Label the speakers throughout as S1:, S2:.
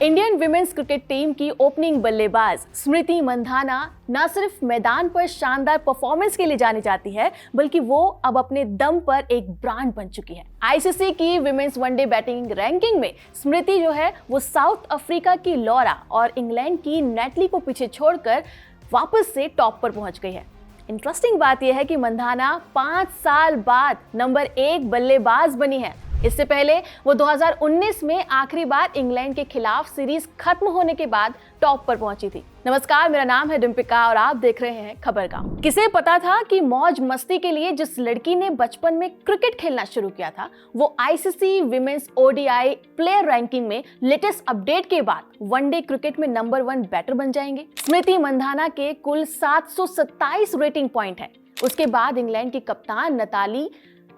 S1: Indian women's cricket team की opening बल्लेबाज स्मृति मंधाना न सिर्फ मैदान पर शानदार परफॉर्मेंस के लिए जानी जाती है, बल्कि वो अब अपने दम पर एक ब्रांड बन चुकी है। आईसीसी की विमेंस वनडे बैटिंग रैंकिंग में स्मृति जो है वो साउथ अफ्रीका की लॉरा और इंग्लैंड की नेटली को पीछे छोड़कर वापस से टॉप पर पहुंच गई है। इंटरेस्टिंग बात यह है कि मंधाना 5 साल बाद नंबर 1 बल्लेबाज बनी है। इससे पहले वो 2019 में आखिरी बार इंग्लैंड के खिलाफ सीरीज खत्म होने के बाद टॉप पर पहुंची थी। नमस्कार, मेरा नाम है डिम्पिका और आप देख रहे हैं खबरगाम। किसे पता था कि मौज मस्ती के लिए जिस लड़की ने बचपन में क्रिकेट खेलना शुरू किया था वो ICC women's ODI player ranking में लेटेस्ट अपडेट के बाद वनडे क्रिकेट में नंबर 1 बैटर बन जाएंगे। स्मृति मंधाना के कुल 727 रेटिंग पॉइंट है। उसके बाद इंग्लैंड की कप्तान नताली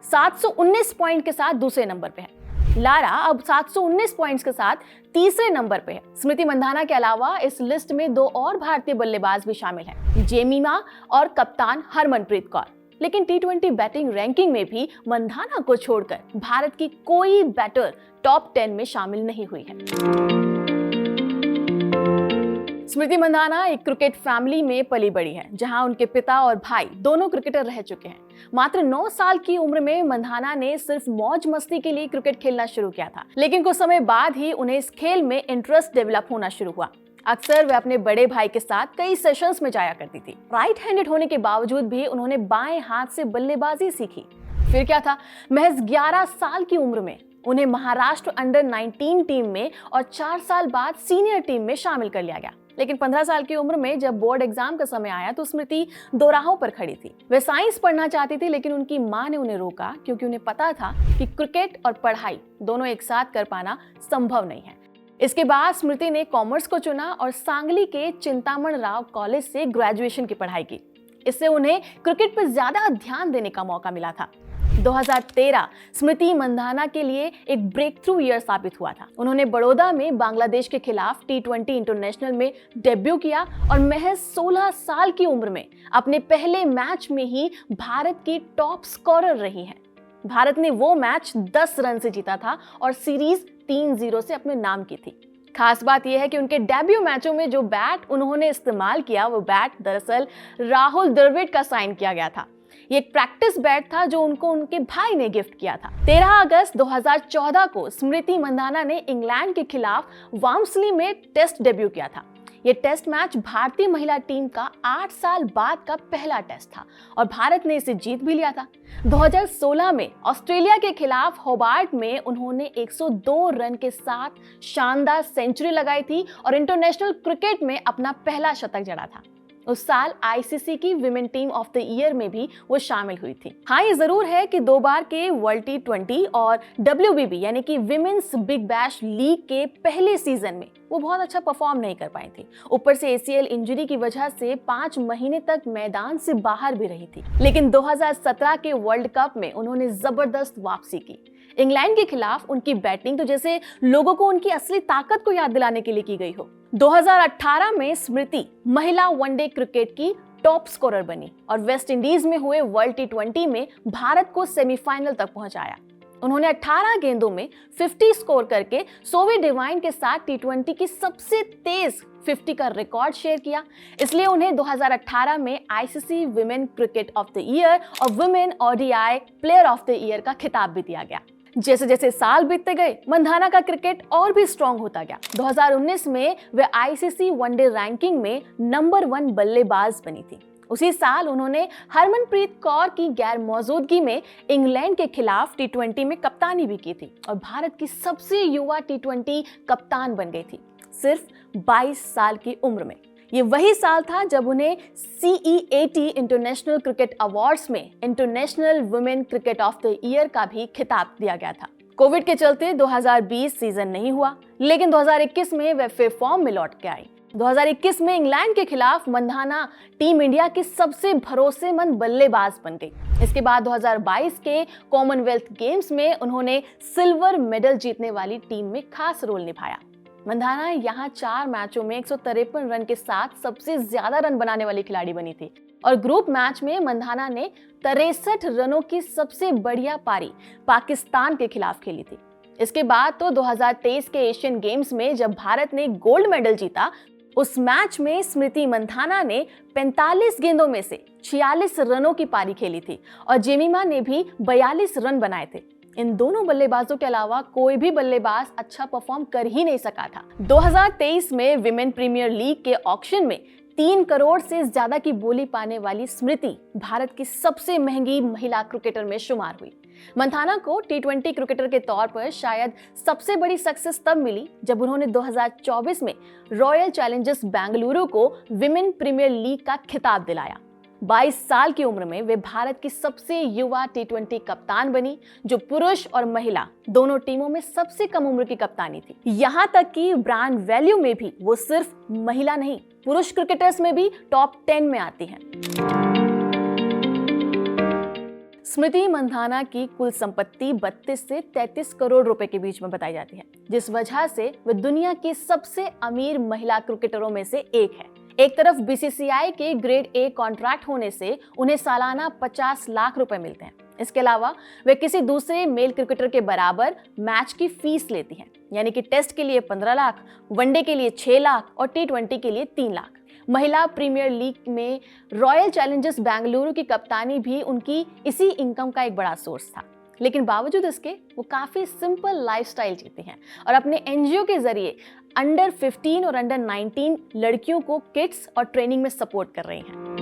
S1: 719 पॉइंट के साथ दूसरे नंबर पे है। लारा अब 719 पॉइंट्स के साथ तीसरे नंबर पे है। स्मृति मंधाना के अलावा इस लिस्ट में 2 और भारतीय बल्लेबाज भी शामिल हैं, जेमिमा और कप्तान हरमनप्रीत कौर। लेकिन टी20 बैटिंग रैंकिंग में भी मंधाना को छोड़कर भारत की कोई बैटर टॉप 10 में शामिल नहीं हुई है। स्मृति मंधाना एक क्रिकेट फैमिली में पली बड़ी है, जहां उनके पिता और भाई दोनों क्रिकेटर रह चुके हैं। मात्र 9 साल की उम्र में मंधाना ने सिर्फ मौज मस्ती के लिए क्रिकेट खेलना शुरू किया था, लेकिन कुछ समय बाद ही उन्हें इस खेल में इंटरेस्ट डेवलप होना शुरू हुआ। अक्सर वे अपने बड़े भाई के साथ कई सेशंस में जाया करती थी। राइट हैंडेड होने के बावजूद भी उन्होंने बाएं हाथ से बल्लेबाजी सीखी। फिर क्या था, महज 11 साल की उम्र में उन्हें महाराष्ट्र अंडर 19 टीम में और 4 साल बाद सीनियर टीम में शामिल कर लिया गया। लेकिन 15 साल की उम्र में जब बोर्ड एग्जाम का समय आया तो स्मृति दो राहों पर खड़ी थी। वे साइंस पढ़ना चाहती थी, लेकिन उनकी मां ने उन्हें रोका, क्योंकि उन्हें पता था कि क्रिकेट और पढ़ाई दोनों एक साथ कर पाना संभव नहीं है। इसके बाद स्मृति ने कॉमर्स को चुना और सांगली के चिंतामण राव कॉलेज से ग्रेजुएशन की पढ़ाई की। इससे उन्हें क्रिकेट पर ज्यादा ध्यान देने का मौका मिला था। 2013 स्मृति मंधाना के लिए एक ब्रेक थ्रू ईयर साबित हुआ था। उन्होंने बड़ौदा में बांग्लादेश के खिलाफ टी20 इंटरनेशनल में डेब्यू किया और महज 16 साल की उम्र में अपने पहले मैच में ही भारत की टॉप स्कोरर रही हैं। भारत ने वो मैच 10 रन से जीता था और सीरीज 3-0 से अपने नाम की थी। खास बात यह है कि उनके डेब्यू मैचों में जो बैट उन्होंने इस्तेमाल किया वो बैट दरअसल राहुल द्रविड़ का साइन किया गया था। ये एक प्रैक्टिस बैट था जो उनको उनके भाई ने गिफ्ट किया था। 13 अगस्त 2014 को स्मृति मंधाना ने इंग्लैंड के खिलाफ वाम्सली में टेस्ट डेब्यू किया था। ये टेस्ट मैच भारतीय महिला टीम का 8 साल बाद का पहला टेस्ट था और भारत ने इसे जीत भी लिया था। 2016 में ऑस्ट्रेलिया के खिलाफ होबार्ट में उन्होंने 102 रन के साथ शानदार सेंचुरी लगाई थी और इंटरनेशनल क्रिकेट में अपना पहला शतक जड़ा था। उस साल आईसीसी की women team of the year में भी वो शामिल हुई थी। हाँ, ये जरूर है कि 2 बार के वर्ल्ड टी20 और WBB यानी कि विमेन्स बिग बैश लीग के पहले सीजन में वो बहुत अच्छा परफॉर्म नहीं कर पाई थी। ऊपर से ACL इंजरी की वजह से 5 महीने तक मैदान से बाहर भी रही थी। लेकिन 2017 के वर्ल्ड कप में उन्होंने जबरदस्त वापसी की। इंग्लैंड के खिलाफ उनकी बैटिंग तो जैसे लोगों को उनकी असली ताकत को याद दिलाने के लिए की गई हो। 2018 में स्मृति महिला वनडे क्रिकेट की टॉप स्कोरर बनी और वेस्ट इंडीज में हुए वर्ल्ड टी20 में भारत को सेमीफाइनल तक पहुंचाया। उन्होंने 18 गेंदों में 50 स्कोर करके सोवी डिवाइन के साथ टी20 की सबसे तेज 50 का रिकॉर्ड शेयर किया। इसलिए उन्हें 2018 में ICC women cricket of the year और women ODI player of the year का खिताब भी दिया गया। जैसे जैसे साल बीतते गए मंधाना का क्रिकेट और भी स्ट्रॉन्ग होता गया। 2019 में वे आईसीसी वनडे रैंकिंग में नंबर 1 बल्लेबाज बनी थी। उसी साल उन्होंने हरमनप्रीत कौर की गैर मौजूदगी में इंग्लैंड के खिलाफ टी20 में कप्तानी भी की थी और भारत की सबसे युवा टी20 कप्तान बन गई थी, सिर्फ 22 साल की उम्र में। ये वही साल था जब उन्हें CEAT इंटरनेशनल क्रिकेट अवार्ड्स में international women cricket of the year का भी खिताब दिया गया था। कोविड के चलते 2020 सीजन नहीं हुआ, लेकिन 2021 में वे फिर फॉर्म में लौट के आई। 2021 में इंग्लैंड के खिलाफ मंधाना टीम इंडिया की सबसे भरोसेमंद बल्लेबाज बन गई। इसके बाद 2022 के कॉमनवेल्थ गेम्स में उन्होंने सिल्वर मेडल जीतने वाली टीम में खास रोल निभाया। मंधाना यहाँ 4 मैचों में 153 रन के साथ सबसे ज्यादा रन बनाने वाली खिलाड़ी बनी थी और ग्रुप मैच में मंधाना ने 63 रनों की सबसे बढ़िया पारी पाकिस्तान के खिलाफ खेली थी। इसके बाद तो 2023 के एशियन गेम्स में जब भारत ने गोल्ड मेडल जीता, उस मैच में स्मृति मंधाना ने 45 गेंदों में से 46 रनों की पारी खेली थी और जेमिमा ने भी 42 रन बनाए थे। इन दोनों बल्लेबाजों के अलावा कोई भी बल्लेबाज अच्छा परफॉर्म कर ही नहीं सका था। 2023 में विमेन प्रीमियर लीग के ऑक्शन में 3 करोड़ से ज्यादा की बोली पाने वाली स्मृति भारत की सबसे महंगी महिला क्रिकेटर में शुमार हुई। मंधाना को T20 क्रिकेटर के तौर पर शायद सबसे बड़ी सक्सेस तब मिली जब उन्होंने 2024 में रॉयल चैलेंजर्स बेंगलुरु को विमेन प्रीमियर लीग का खिताब दिलाया। 22 साल की उम्र में वे भारत की सबसे युवा T20 कप्तान बनी, जो पुरुष और महिला दोनों टीमों में सबसे कम उम्र की कप्तानी थी। यहां तक कि ब्रांड वैल्यू में भी वो सिर्फ महिला नहीं, पुरुष क्रिकेटर्स में भी टॉप 10 में आती हैं। स्मृति मंधाना की कुल संपत्ति 32 से 33 करोड़ रुपए के बीच में बताई जाती है, जिस वजह से वे दुनिया की सबसे अमीर महिला क्रिकेटरों में से एक है। एक तरफ बीसीसीआई के ग्रेड ए कॉन्ट्रैक्ट होने से उन्हें सालाना 50 लाख रुपए मिलते हैं। इसके अलावा वे किसी दूसरे मेल क्रिकेटर के बराबर मैच की फीस लेती हैं, यानी कि टेस्ट के लिए 15 लाख, वनडे के लिए 6 लाख और T20 के लिए 3 लाख। महिला प्रीमियर लीग में रॉयल चैलेंजर्स बेंगलुरु की कप्तानी भी उनकी इसी इनकम का एक बड़ा सोर्स था। लेकिन बावजूद इसके वो काफी सिंपल लाइफस्टाइल जीती हैं और अपने एनजीओ के जरिए अंडर 15 और अंडर 19 लड़कियों को किड्स और ट्रेनिंग में सपोर्ट कर रही हैं।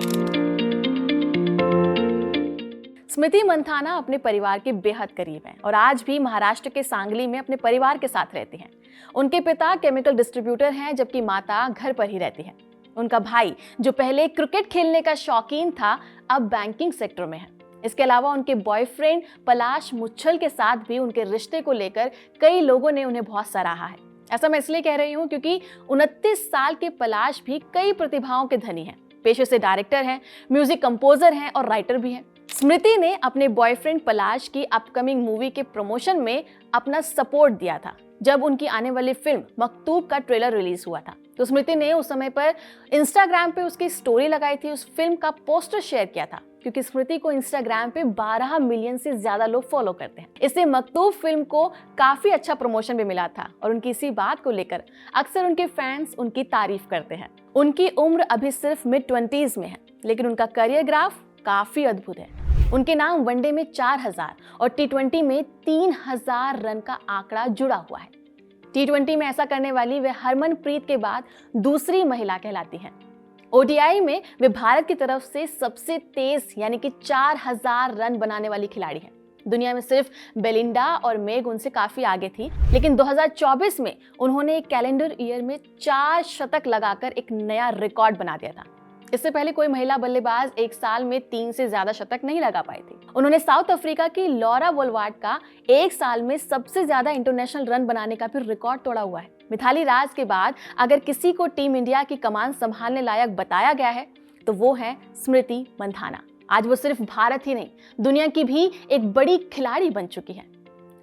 S1: स्मृति मंधाना अपने परिवार के बेहद करीब हैं और आज भी महाराष्ट्र के सांगली में अपने परिवार के साथ रहती हैं। उनके पिता केमिकल डिस्ट्रीब्यूटर हैं, जबकि माता घर पर ही रहती है। उनका भाई, जो पहले क्रिकेट खेलने का शौकीन था, अब बैंकिंग सेक्टर में है। इसके अलावा उनके बॉयफ्रेंड पलाश मुच्छल के साथ भी उनके रिश्ते को लेकर कई लोगों ने उन्हें बहुत सराहा है। ऐसा मैं इसलिए कह रही हूँ क्योंकि 29 साल के पलाश भी कई प्रतिभाओं के धनी हैं। पेशे से डायरेक्टर हैं, म्यूजिक कंपोजर हैं और राइटर भी हैं। स्मृति ने अपने बॉयफ्रेंड पलाश की अपकमिंग मूवी के प्रमोशन में अपना सपोर्ट दिया था जब उनकी आने वाली फिल्म मकतूब का ट्रेलर रिलीज हुआ था। तो स्मृति ने उस समय पर इंस्टाग्राम पे उसकी स्टोरी लगाई थी, उस फिल्म का पोस्टर शेयर किया था, क्योंकि स्मृति को इंस्टाग्राम पे 12 मिलियन से ज्यादा लोग फॉलो करते हैं। इससे मकतूब फिल्म को काफी अच्छा प्रमोशन भी मिला था और उनकी इसी बात को लेकर अक्सर उनके फैंस उनकी तारीफ करते हैं। उनकी उम्र अभी सिर्फ मिड-20s में है, लेकिन उनका करियर ग्राफ काफी अद्भुत है। उनके नाम वनडे में 4000 और T20 में 3000 रन का आंकड़ा जुड़ा हुआ है। T20 में ऐसा करने वाली वे हरमनप्रीत के बाद दूसरी महिला कहलाती हैं। ODI में वे भारत की तरफ से सबसे तेज यानी कि 4000 रन बनाने वाली खिलाड़ी हैं। दुनिया में सिर्फ बेलिंडा और मेग उनसे काफी आगे थी, लेकिन 2024 में उन्होंने एक कैलेंडर ईयर में 4 शतक लगाकर एक नया रिकॉर्ड बना दिया था। इससे पहले कोई महिला बल्लेबाज एक साल में 3 से ज्यादा शतक नहीं लगा पाई थी। उन्होंने साउथ अफ्रीका की लॉरा वोलवार्ड का एक साल में सबसे ज्यादा इंटरनेशनल रन बनाने का भी रिकॉर्ड तोड़ा हुआ है। मिथाली राज के बाद अगर किसी को टीम इंडिया की कमान संभालने लायक बताया गया है तो वो है स्मृति मंधाना। आज वो सिर्फ भारत ही नहीं, दुनिया की भी एक बड़ी खिलाड़ी बन चुकी है।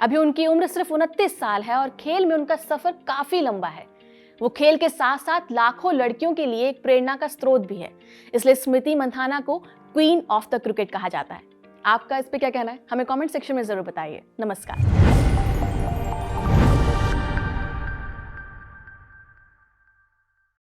S1: अभी उनकी उम्र सिर्फ 29 साल है और खेल में उनका सफर काफी लंबा है। वो खेल के साथ साथ लाखों लड़कियों के लिए एक प्रेरणा का स्रोत भी है। इसलिए स्मृति मंधाना को क्वीन ऑफ द क्रिकेट कहा जाता है। आपका इस पे क्या कहना है? हमें कमेंट सेक्शन में जरूर बताइए। नमस्कार।